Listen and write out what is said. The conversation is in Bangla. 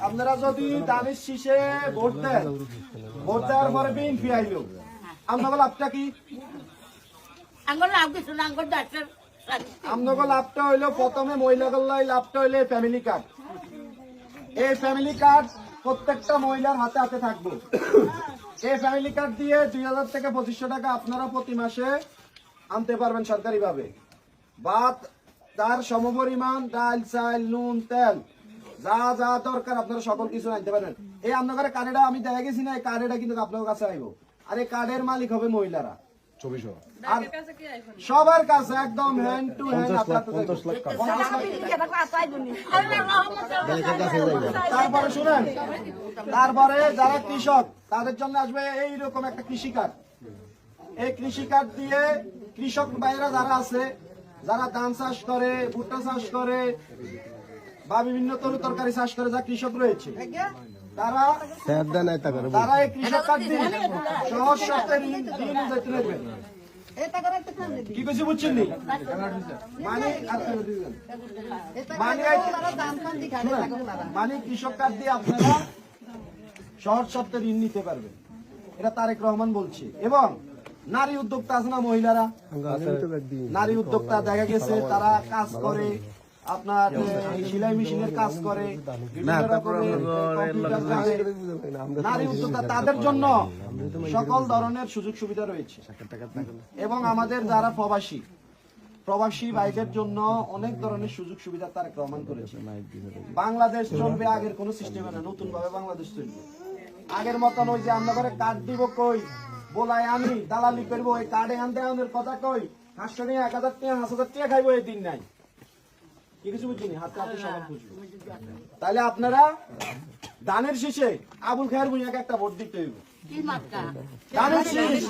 আপনারা যদি দানের শীষে ভোট দেন, ভোট দেওয়ার পরে বিএনপি আইলো, আপনার লাভটা কি? আপনার লাভটা হইলো প্রথমে মহিলাগুলাই লাভটা হইলে ফ্যামিলি কার্ড। এই ফ্যামিলি কার্ড প্রত্যেকটা মহিলার হাতে হাতে থাকবে। এই ফ্যামিলি কার্ড দিয়ে 2000 থেকে 2500 টাকা আপনারা প্রতি মাসে আনতে পারবেন সরকারি ভাবে। ভাত তার সমপরিমাণ ডাল, চাল, নুন, তেল যা যা দরকার আপনারা সকল কিছু আনতে পারবেন। এই আপনাদের কার্ডটা আমি দেখা গেছি না, এই কার্ডটা কিন্তু আপনার কাছে আইব। আর এই কার্ডের মালিক হবে মহিলারা। সবার কাছে একদম হ্যান্ড টু হ্যান্ড। তারপরে শুনেন, তারপরে যারা কৃষক তাদের জন্য আসবে এইরকম একটা কৃষি কার্ড। এই কৃষি কার্ড দিয়ে কৃষক ভাইরা যারা আছে, যারা ধান চাষ করে, ভুট্টা চাষ করে বা বিভিন্ন তরকারি চাষ করে, যা কৃষক রয়েছে তারা এই কৃষক কার্ড দিয়ে সহজ শর্তে ঋণ দিতে নেবেন। কি কিছু বুঝছেন নি? মানে কৃষক কার্ড দিয়ে আপনারা সহজ শর্তে ঋণ নিতে পারবেন। এটা তারেক রহমান বলছে। এবং নারী উদ্যোক্তা আছে না মহিলারা, নারী উদ্যোক্তা দেখা গেছে তারা কাজ করে, আপনার সেলাই মেশিনের কাজ করে, নারী উদ্যোক্তা তাদের জন্য সকল ধরনের সুযোগ সুবিধা রয়েছে। এবং আমাদের যারা প্রবাসী ভাইদের জন্য অনেক ধরনের সুযোগ সুবিধা তারেক রহমান করেছে। বাংলাদেশ চলবে আগের কোন সিস্টেমে না, নতুন ভাবে বাংলাদেশ চলবে। আগের মতন ওই যে আমরা করে কার্ড দিব কই বলাই আমি দালালি করবো, ওই কার্ডে আনতে আমাদের কথা কই 500 টাকা 1000 টাকা 5000 টাকা খাইবো, এই দিন নাই। কি কিছু বুঝিনি, হাতে হাতে সবাই বুঝবো। তাহলে আপনারা দানের শীষে আবুল খায়ের ভূঁইয়াকে একটা ভোট দিতে হইব। দানের শীষ